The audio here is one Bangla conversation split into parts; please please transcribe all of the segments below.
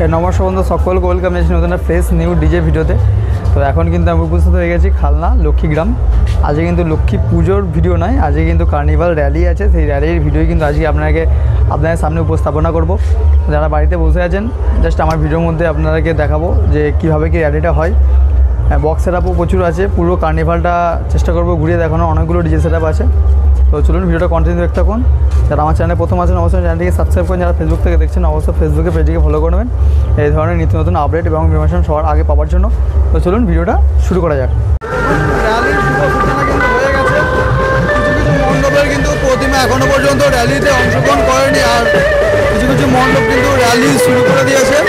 নমস্কার বন্ধু সকলকে ওয়েলকাম জানাচ্ছি নতুন একটা ফ্রেশ নিউ ডিজে ভিডিওতে। তো এখন কিন্তু আমি উপস্থিত হয়ে গেছি খালনা লক্ষ্মীগ্রাম। আজকে কিন্তু লক্ষ্মী পুজোর ভিডিও নয়, আজকে কিন্তু কার্নিভাল র্যালি আছে। সেই র্যালির ভিডিও কিন্তু আজকে আপনাদের সামনে উপস্থাপনা করব। যারা বাড়িতে বসে আছেন জাস্ট আমার ভিডিওর মধ্যে আপনাদেরকে দেখাবো যে কীভাবে কি র্যালিটা হয়। বক্স সেট আপও প্রচুর আছে, পুরো কার্নিভালটা চেষ্টা করবো ঘুরিয়ে দেখানো, অনেকগুলো ডিজে সেট আপ আছে। তো চলুন ভিডিওটা কন্টিনিউ দেখতে থাকুন। যারা আমার চ্যানেলে প্রথম আছেন অবশ্যই চ্যানেলটিকে সাবস্ক্রাইব করেন, যারা ফেসবুক থেকে দেখছেন অবশ্যই ফেসবুকে পেজটিকে ফলো করবেন এই ধরনের নিত্য নতুন আপডেট এবং ইনফরমেশন সবার আগে পাওয়ার জন্য। তো চলুন ভিডিওটা শুরু করা যাক। র্যালির শুভ সূচনা কিন্তু হয়ে গেছে। কিছু কিছু মণ্ডপের কিন্তু প্রতিমা এখনও পর্যন্ত র্যালিতে অংশগ্রহণ করেনি, আর কিছু কিছু মণ্ডপ কিন্তু র্যালি শুরু করে দিয়েছে।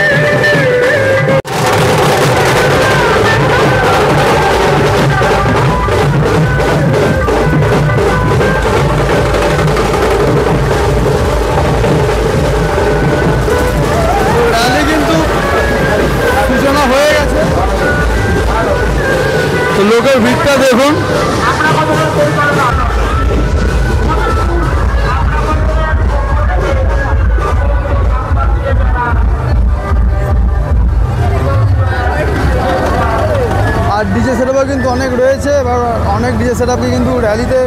লোকের ভিড়টা দেখুন। আর ডিজে সেটআপও কিন্তু অনেক রয়েছে, এবার অনেক ডিজে সেটআপকে কিন্তু র্যালিতে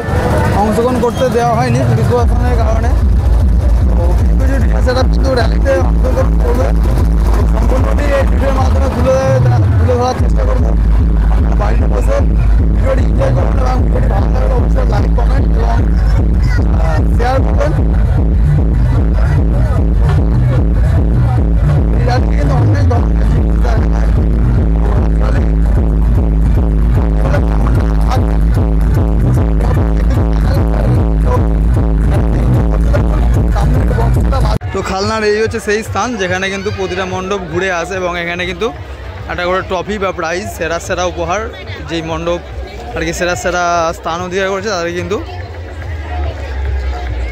অংশগ্রহণ করতে দেওয়া হয়নি পুলিশ প্রশাসনের কারণে। কিছু ডিজে সেটআপ কিন্তু র্যালিতে অংশগ্রহণ করবে, সম্পূর্ণটি এই ভিডিওর মাধ্যমে তুলে ধরার চেষ্টা করবো। বাড়িতে বসে ভিডিওটি এনজয় করবেন এবং ভিডিওটি ভালো লাগলে অবশ্যই লাইক কমেন্ট এবং শেয়ার করবেন। এই রাত্রে কিন্তু অনেক ধরনের তো খালনার এই হচ্ছে সেই স্থান যেখানে কিন্তু প্রতিটা মণ্ডপ ঘুরে আসে এবং এখানে কিন্তু একটা করে ট্রফি বা প্রাইজ, সেরা উপহার, যেই মণ্ডপ আর কি সেরা স্থান অধিকার করেছে তাদের কিন্তু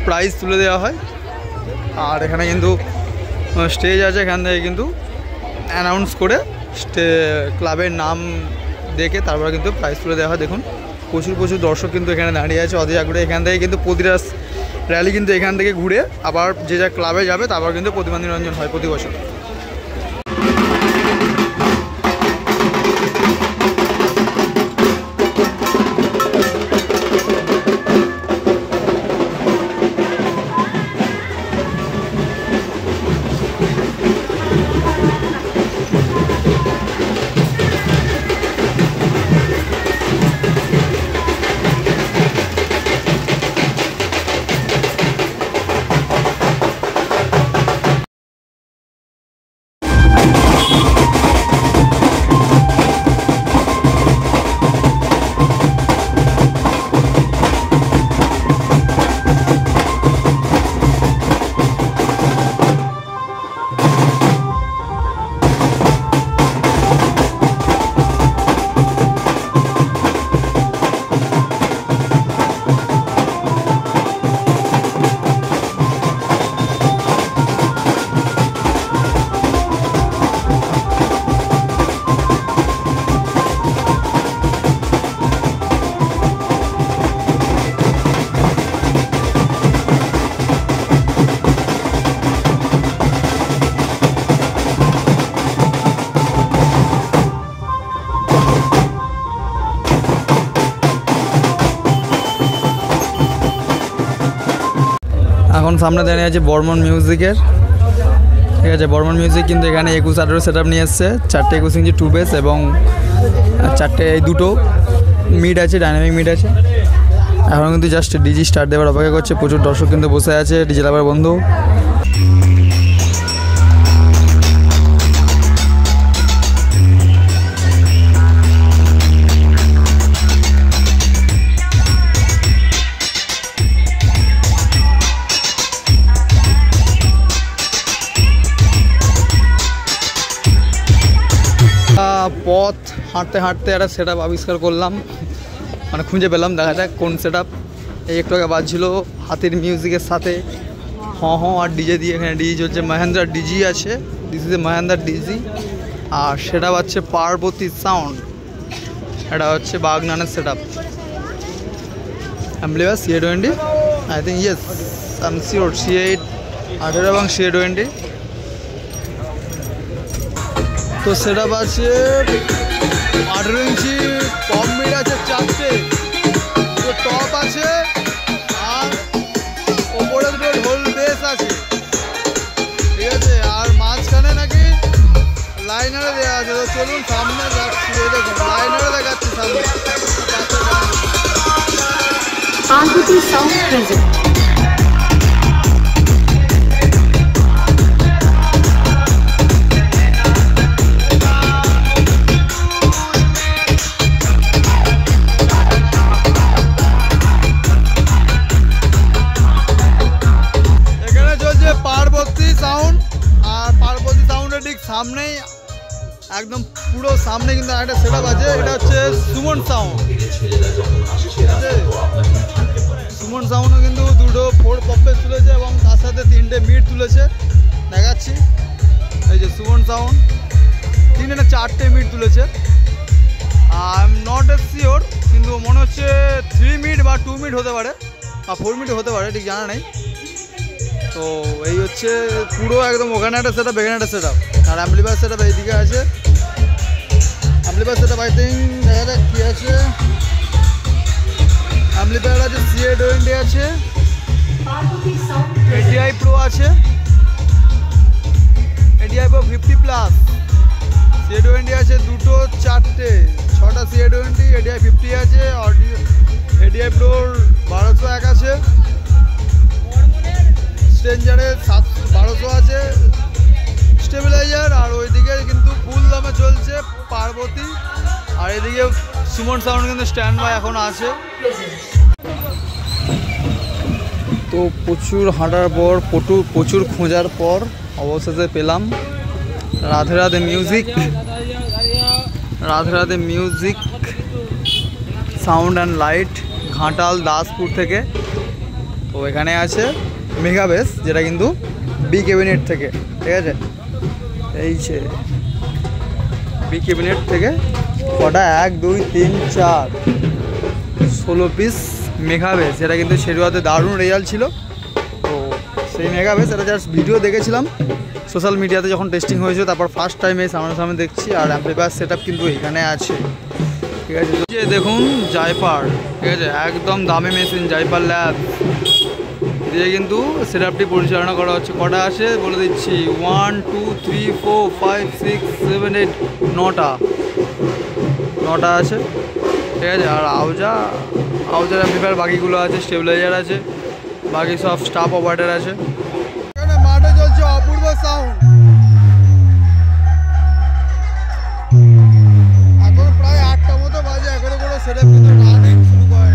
প্রাইজ তুলে দেওয়া হয়। আর এখানে কিন্তু স্টেজ আছে, এখান থেকে কিন্তু অ্যানাউন্স করে ক্লাবের নাম দেখে তারপরে কিন্তু প্রাইজ তুলে দেওয়া হয়। দেখুন প্রচুর দর্শক কিন্তু এখানে দাঁড়িয়ে আছে অধীর আগ্রহে। এখান থেকে কিন্তু প্রতিটা র্যালি কিন্তু এখান থেকে ঘুরে আবার যে যা ক্লাবে যাবে তারপর কিন্তু প্রতিমা নিরঞ্জন হয় প্রতি বছর। এখন সামনে দাঁড়িয়ে আছে বর্মন মিউজিকের, ঠিক আছে। বর্মন মিউজিক কিন্তু এখানে 21-18 সেট আপ নিয়ে এসছে, 4টে 21 ইঞ্চি 2 বেস এবং 4টে দুটো মিড আছে, ডাইনামিক মিড আছে। এখন কিন্তু জাস্ট ডিজি স্টার্ট দেওয়ার অপেক্ষা করছে। প্রচুর দর্শক কিন্তু বসে আছে, ডিজে লাভার বন্ধু। পথ হাঁটতে একটা সেট আপ আবিষ্কার করলাম, মানে খুঁজে পেলাম। দেখা যাক কোন সেট আপ। এই একটু আগে বাজছিল হাতির মিউজিকের সাথে আর ডিজে দিয়ে। এখানে ডিজি চলছে, মহেন্দ্রা ডিজি আছে, this is a Mahendra DJ. আর সেটা হচ্ছে পার্বতী সাউন্ড, এটা হচ্ছে বাগনানের set up. Amplifier CA20, I think yes, I am sure CA8 18 এবং CA20। তো সেটা আছে 18 ইঞ্চি পপ মিট আছে 4টে, তো টপ আছে আর ওপরে দুটো ঢোল বেস আছে, ঠিক আছে। আর মাঝখানে নাকি লাইনারে দেওয়া আছে। তো চলুন সামনে যাচ্ছি, দেখুন লাইনারে দেখাচ্ছি সামনে। Parvati Sound present. Parvati sound, আর পার্বতী সাউন্ডের ঠিক সামনেই একদম পুরো সামনে কিন্তু একটা সেটআপ আছে, এটা হচ্ছে সুমন সাউন্ড, ঠিক আছে। সুমন সাউন্ডও কিন্তু দুটো 4 পপেস তুলেছে এবং তার সাথে 3টে মিট তুলেছে, দেখাচ্ছি। এই যে সুমন সাউন্ড 3 না 4টে মিট তুলেছে। I am not a sure, কিন্তু মনে হচ্ছে 3 মিট বা 2 মিট হতে পারে বা 4 মিট হতে পারে, ঠিক জানা নেই। তো এই হচ্ছে পুরো একদম ওখানে একটা সেটআপ, এখানে একটা সেটআপ, আর অ্যাম্পলিফায়ার সেটআপ এইদিকে আছে। অ্যাম্পলিফায়ার সেটআপ আই থিঙ্ক দেখা যাক কী আছে। অ্যাম্পলিফায়ার আছে CA20 আছে, ADI Pro আছে, ADI Pro 50+, CA20 আছে দুটো 4টে 6টা CA20, ADI 50 আছে, ADI Pro 1201 আছে, স্ট্রেঞ্জারে 1200 আছে স্টেবিলাইজার। আর ওইদিকে কিন্তু ফুল দামে চলছে পার্বতী, আর এদিকে সুমন সাউন্ড কিন্তু স্ট্যান্ড বাই এখন আছে। তো প্রচুর হাঁটার পর প্রচুর খোঁজার পর অবশেষে পেলাম Radhe Radhe music sound and light, Ghatal Daspur থেকে। তো এখানে আছে মেগা বেস, যেটা কিন্তু বি ক্যাবিনেট থেকে, ঠিক আছে। এই যে বি ক্যাবিনেট থেকে কটা 1 2 3 4 16 পিস মেগা বেস, যেটা কিন্তু শেরুয়াতে দারুণ রেজাল্ট ছিল। তো সেই মেগা বেস এটা জাস্ট ভিডিও দেখেছিলাম সোশ্যাল মিডিয়াতে যখন টেস্টিং হয়েছে, তারপর ফার্স্ট টাইম এই সামনাসামনি দেখছি। আর অ্যাম্পলিফায়ার সেটআপ কিন্তু এখানে আছে, ঠিক আছে। যে দেখুন জাইপার, ঠিক আছে, একদম দামি মেশিন জাইপার ল্যাব দিয়ে কিন্তু সেটআপটি পরিচালনা করা হচ্ছে। কটা আছে বলে দিচ্ছি, 1 2 3 4 5 6 7 8 9টা আছে, ঠিক আছে। আর আউজার অ্যাম্পলিফায়ার বাকিগুলো আছে, স্টেবিলাইজার আছে, বাকি সব স্টাফ অপারেটর আছে। এখানে মাঠে চলছে অপূর্ব সাউন্ড, এখন প্রায় 8টা মতো বাজে, এখনো কোনো সেটআপ কিন্তু রানিং শুরু করে।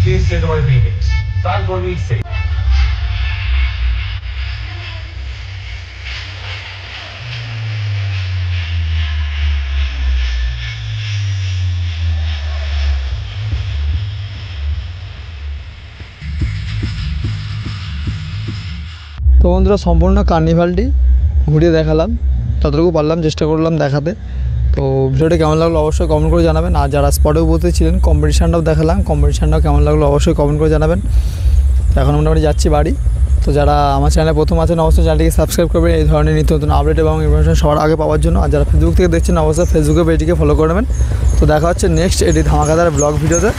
Please enjoy remix. Salvoni Say. তো বন্ধুরা সম্পূর্ণ কার্নিভালটি ঘুরিয়ে দেখালাম, ততটুকু পারলাম চেষ্টা করলাম দেখাতে। তো ভিডিওটা কেমন লাগলো অবশ্যই কমেন্ট করে জানাবেন। আর যারা স্পটে উপস্থিত ছিলেন কম্পিটিশানটাও দেখালাম, কম্পিটিশানটাও কেমন লাগলো অবশ্যই কমেন্ট করে জানাবেন। তো এখন মোটামুটি যাচ্ছি বাড়ি। তো যারা আমার চ্যানেলে প্রথম আছেন অবশ্যই চ্যানেলটিকে সাবস্ক্রাইব করবেন এই ধরনের নিত্য নতুন আপডেট এবং ইনফরমেশন সবার আগে পাওয়ার জন্য। আর যারা ফেসবুক থেকে দেখছেন অবশ্যই ফেসবুকে পেজটিকে ফলো করে নেবেন। তো দেখা হচ্ছে নেক্সট এটি ধামাকাদার ব্লগ ভিডিওতে।